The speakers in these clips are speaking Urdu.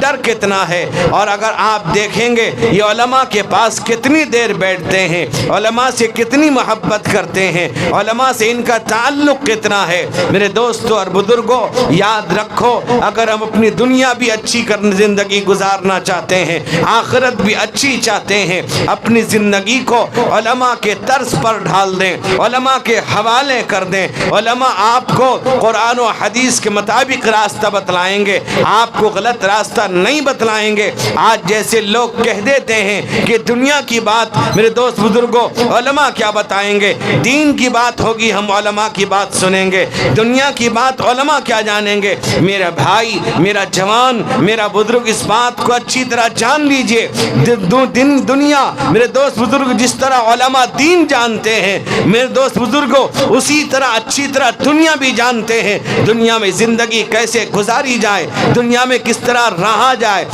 ڈر کتنا ہے. اور اگر آپ دیکھیں گے یہ علماء کے پاس کتنی دیر بیٹھتے ہیں, علماء سے کتنی محبت کرتے ہیں, علماء سے ان کا تعلق کتنا ہے. میرے دوستوں اور بزرگوں, یاد رکھو اگر ہم اپنی دنیا بھی اچھی زندگی گزارنا چاہتے ہیں, آخرت بھی اچھی چاہتے ہیں, اپنی زندگی کو علماء کے طرز پر ڈھال دیں, علماء کے حوالے کر دیں. علماء آپ کو قرآن و حدیث کے مطابق راستہ بتلائیں گے, آپ کو غلط راستہ نہیں بتلائیں گے. آج جیسے لوگ کہہ دیتے ہیں کہ دنیا کی بات, میرے دوست بزرگوں, علماء کیا بتائیں گے؟ دین کی بات ہوگی ہم علماء کی بات سنیں گے, دنیا کی بات علماء کیا جانیں گے؟ میرا بھائی, میرا جوان, میرا بزرگ, اس بات کو اچھی طرح جان لیجئے. دنیا, میرے دوست بزرگ, جس طرح علماء دین جانتے ہیں, میرے دوست بزرگوں, اسی طرح اچھی طرح دنیا بھی جانتے ہیں. دنیا میں زندگی کیسے گزاری جائے, دنیا میں کس طرح رہا جائے,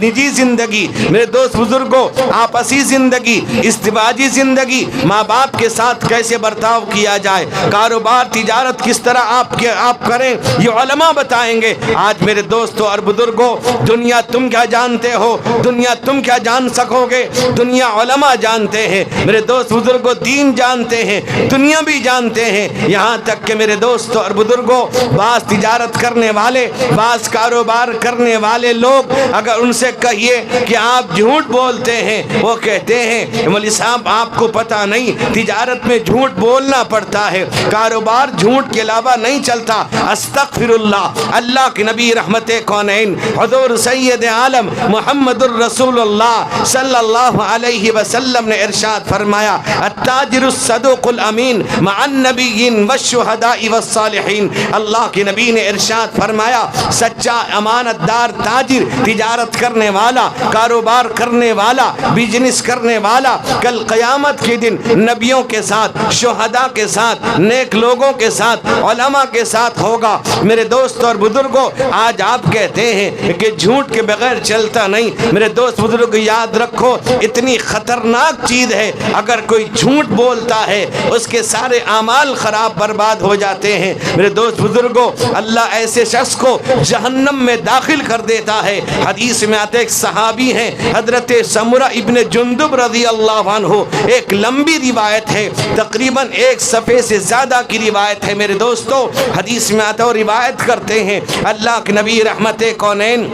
نجی زندگی, میرے دوست بزرگوں, آپسی زندگی, ازدواجی زندگی, ماں باپ کے ساتھ کیسے برتاؤ کیا جائے, کاروبار تجارت کس طرح آپ کریں, یہ علماء بتائیں گے. آج میرے دوستوں اور بزرگوں, دنیا تم کیا جانتے ہو, دنیا تم کیا جان سکو گے؟ دنیا علماء جانتے ہیں. میرے دوست بزرگوں, دین جانتے ہیں, دنیا بھی جانتے ہیں. یہاں تک کہ میرے دوستوں اور بزرگوں, بعض تجارت کرنے والے, بعض کاروبار کرنے والے لوگ, اگر ان سے کہیے کہ آپ جھوٹ بولتے ہیں, وہ کہتے ہیں مولوی صاحب آپ کو پتہ نہیں, تجارت میں جھوٹ بولنا پڑتا ہے, کاروبار جھوٹ کے علاوہ نہیں چلتا. استغفر اللہ. اللہ کے نبی رحمت کونین حضور سید عالم محمد الرسول اللہ صلی اللہ علیہ وسلم نے ارشاد فرمایا, التاجر الصدوق الامین مع النبیین والشہداء والصالحین. اللہ کے نبی نے ارشاد فرمایا, سچا امانت دار تاجر, تجارت کرنے والا, کاروبار کرنے والا, بزنس کرنے والا, کل قیامت کے دن نبیوں کے ساتھ, شہداء کے ساتھ, نیک لوگوں کے ساتھ, علماء کے ساتھ ہوگا. میرے دوست اور بزرگوں, آج آپ کہتے ہیں کہ جھوٹ کے بغیر چلتا نہیں. میرے دوست بزرگ, یاد رکھو اتنی خطرناک چیز ہے, اگر کوئی جھوٹ بولتا ہے اس کے سارے اعمال خراب برباد ہو جاتے ہیں. میرے دوست بزرگوں, اللہ ایسے شخص کو جہنم میں داخل کر دیتا ہے. حدیث میں آتے ایک صحابی ہیں حضرت سمرہ ابن جندب رضی اللہ عنہ, ایک لمبی روایت ہے, تقریباً 1 صفحے سے زیادہ کی روایت ہے. میرے دوستوں, حدیث میں آتا اور روایت کرتے ہیں اللہ کے نبی رحمت کونین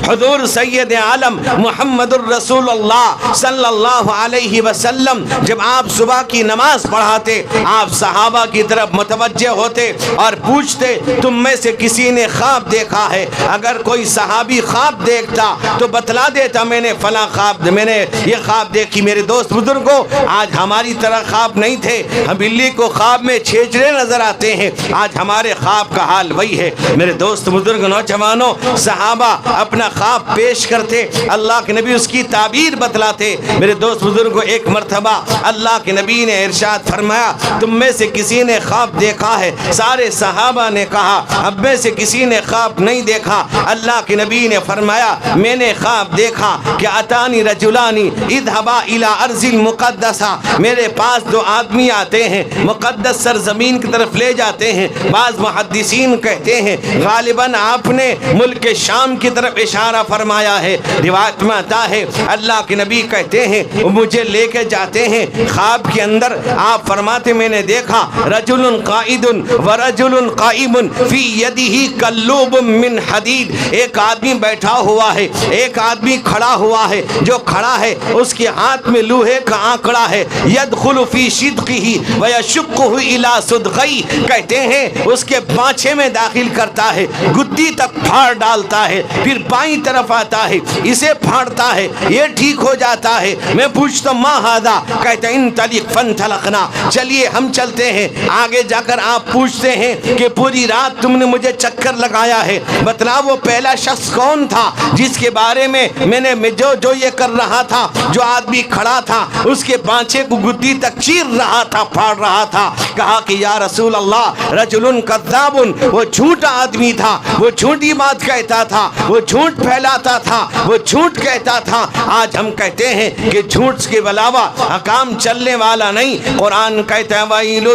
حضور سید عالم محمد الرسول اللہ صلی اللہ علیہ وسلم, جب آپ صبح کی نماز پڑھاتے, آپ صحابہ کی طرف متوجہ ہوتے اور پوچھتے تم میں سے کسی نے خواب دیکھا ہے؟ اگر کوئی صحابی خواب دیکھتا تو بتلا دیتا میں نے فلاں خواب, میں نے یہ خواب دیکھی. میرے دوست بزرگوں, آج ہماری طرح خواب نہیں تھے, ہم بلی کو خواب میں چھیچڑے نظر آتے ہیں. آج ہمارے خواب کا حال وہی ہے. میرے دوست بزرگ, نوجوانوں, صحابہ اپنا خواب پیش کرتے, اللہ کے نبی اس کی تعبیر بتلاتے. میرے دوست بزرگوں, ایک مرتبہ اللہ کے نبی نے ارشاد فرمایا تم میں سے کسی نے خواب دیکھا ہے؟ سارے صحابہ نے کہا اب میں سے کسی نے خواب نہیں دیکھا. اللہ کے نبی نے فرمایا میں نے خواب دیکھا کہ اتانی رجلانی اذهبا الى ارض المقدسہ, میرے پاس 2 آدمی آتے ہیں, مقدس سرزمین کی طرف لے جاتے ہیں. بعض محدثین کہتے ہیں غالباً آپ نے ملک شام کی طرف اشارہ فرمایا ہے. روایت میں آتا ہے اللہ کے نبی کہتے ہیں مجھے لے کے جاتے ہیں, خواب کے اندر آپ فرماتے میں نے دیکھا رجل قائد ورجل قائم فی یدہ کلوب من حدید, ایک آدمی بیٹھا ہوا ہے, ایک آدمی کھڑا ہوا ہے. جو کھڑا ہے اس کے ہاتھ میں لوہے کا آنکڑا ہے, یدخل فی شدقہ ویشقہ الی صدقی, کہتے ہیں اس کے پانچے میں داخل کرتا ہے, گدی تک پھاڑ ڈالتا ہے, پھر بائیں طرف آتا ہے, اسے پھاڑتا ہے, یہ ٹھیک ہو جاتا ہے. میں پوچھتا ما ھذا, کہتے ہیں انطلق فانطلقنا, چلیے ہم چلتے ہیں. آگے جا کر آپ پوچھتے ہیں کہ پوری رات تم نے مجھے چکر لگایا ہے, بتلا وہ پہلا شخص کون تھا جس کے بارے میں نے جو یہ کر رہا تھا, جو آدمی کھڑا تھا اس کے پانچے کو گدی تک چیر رہا تھا, پھاڑ رہا تھا. کہا کہ یا رسول اللہ رجل کذاب, وہ جھوٹا آدمی تھا, وہ جھوٹی بات کہتا تھا, وہ جھوٹ پھیلاتا تھا, وہ جھوٹ کہتا تھا. آج ہم کہتے ہیں کہ جھوٹ کے علاوہ کام چلنے والا نہیں. قرآن کہتا ہے ویل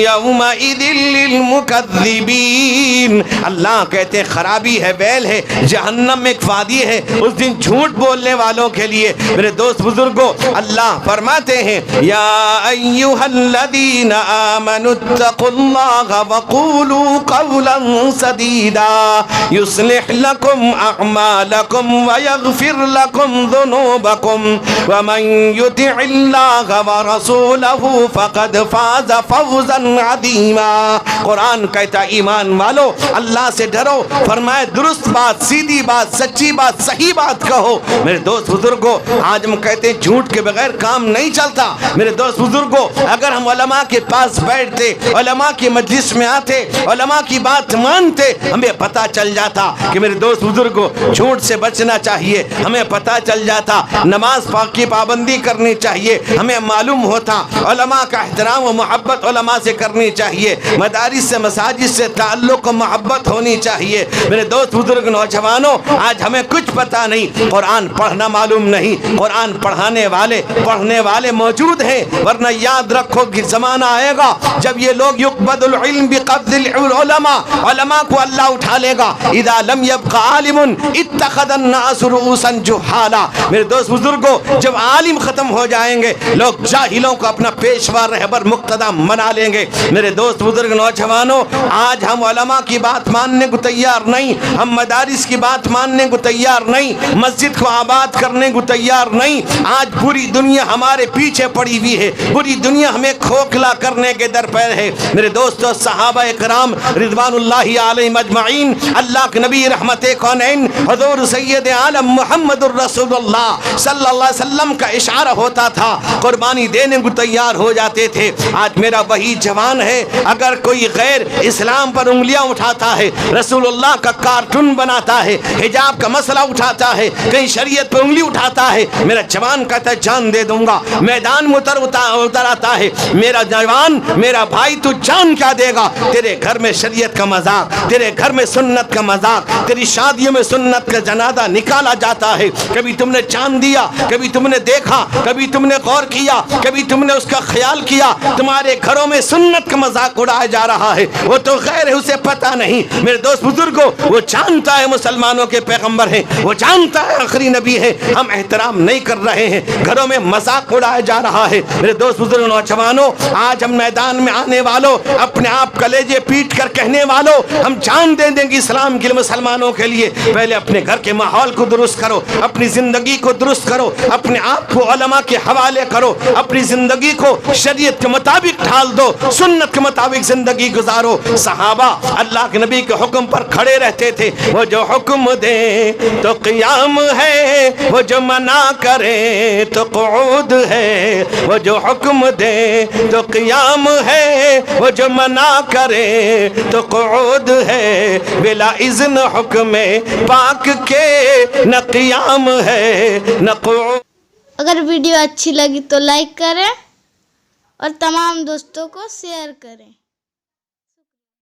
یومئذ للمکذبین, اللہ کہتے ہیں خرابی ہے، ویل ہے، جہنم میں ایک وادی ہے اس دن جھوٹ بولنے والوں کے لیے۔ میرے دوست بزرگوں، اللہ فرماتے ہیں یا ایھا الذین آمنوا اتقوا اللہ وقولوا قولا سدیدا یصلح لکم اعمالکم ویغفر لکم ذنوبکم ومن یطع اللہ ورسولہ فقد فاز فوزا عظیما۔ قرآن کہتا ایمان والو اللہ سے ڈرو، فرمائے درست بات، سیدھی بات، سچی بات، صحیح بات کہو۔ میرے دوست بزرگوں، آج ہم کہتے ہیں جھوٹ کے بغیر کام نہیں چلتا۔ میرے دوست بزرگوں، اگر ہم علماء کے پاس بیٹھتے، علماء کی مجلس میں آتے، علماء کی بات مانتے، ہمیں پتہ چل جاتا کہ میرے دوست بزرگوں جھوٹ سے بچنا چاہیے، ہمیں پتہ چل جاتا نماز پاک کی پابندی کرنی چاہیے، ہمیں معلوم ہوتا علماء کا احترام و محبت علماء سے کرنی چاہیے، مدارس سے مساجد سے تعلق و محبت ہونی چاہیے۔ میرے دوست بزرگ نوجوانوں، آج ہمیں کچھ پتہ نہیں، قرآن پڑھنا معلوم نہیں، قرآن پڑھنے والے موجود ہیں، ورنہ یاد رکھو کہ زمانہ آئے گا جب یہ لوگ یقبض العلم بقبض العلماء، علماء کو اللہ اٹھا لے گا۔ اذا لم يبق عالم اتخذ الناس رؤوسا جہالا۔ میرے دوست بزرگوں، جب عالم ختم ہو جائیں گے لوگ جاہلوں کو اپنا پیشوا رہبر مقتدی بنا لیں گے۔ میرے دوست بزرگ نوجوانوں، آج ہم علماء کی بات ماننے کو تیار نہیں، ہم مدارس کی بات ماننے کو تیار نہیں، مسجد کو آباد کرنے کو تیار نہیں۔ آج پوری دنیا ہمارے پیچھے پڑی ہوئی ہے، پوری دنیا ہمیں کھوکھلا کرنے کے در پیر ہے۔ میرے دوستو، صحابہ کرام رضوان اللہ علیہم اجمعین، اللہ کے نبی رحمت کونین حضور سید عالم محمد الرسول اللہ صلی اللہ علیہ وسلم کا اشارہ ہوتا تھا، قربانی دینے کو تیار ہو جاتے تھے۔ آج میرا وہی جوان ہے، اگر کوئی غیر اسلام پر انگلیاں اٹھاتا ہے، رسول اللہ کا کارٹون بناتا ہے، حجاب کا مسئلہ اٹھاتا ہے، کہیں شریعت پر انگلی اٹھاتا ہے، میرا جوان کہتا ہے جان دے دوں گا، میدان میں اتر آتا ہے، میرا جوان، میرا بھائی تو جان کیا دے گا؟ تیرے گھر میں شریعت کا مذاق، تیرے گھر میں سنت کا مذاق، تیری شادیوں میں سنت کا جنازہ نکالا جاتا ہے۔ کبھی تم نے چاند دیا، کبھی تم نے دیکھا، کبھی تم نے غور کیا، کبھی تم نے اس کا خیال کیا؟ تمہارے گھروں میں سنت کا مذاق اڑایا جا رہا ہے، وہ تو غیر ہے، اسے پتہ نہیں۔ میرے دوست بزرگوں، وہ جانتا ہے مسلمانوں کے پیغمبر ہیں، وہ جانتا ہے آخری نبی ہے، ہم احترام نہیں کر رہے ہیں، گھروں میں مذاق اڑایا جا رہا ہے۔ میرے دوست بزرگ نوجوانوں، آج ہم میدان میں آنے والوں، اپنے آپ کلیجے پیٹ کر کہنے والوں، ہم جان دے دیں گے اسلام کے لیے، مسلمانوں کے لیے۔ پہلے اپنے گھر کے ماحول کو درست کرو، اپنی زندگی کو درست کرو، اپنے آپ کو علماء کے حوالے کرو، اپنی زندگی کو شریعت کے مطابق ڈھال دو، سنت کے مطابق زندگی گزارو۔ صحابہ اللہ کے نبی کے حکم پر کھڑے رہتے تھے، وہ جو حکم دے تو قیام ہے، وہ جو منع کرے تو قعود ہے، وہ جو حکم دے تو قیام ہے، وہ جو منع کرے تو قعود ہے، بلا اذن حکم پاک کے نہ قیام ہے نہ قعود۔ اگر ویڈیو اچھی لگی تو لائک کریں اور تمام دوستوں کو شیئر کریں۔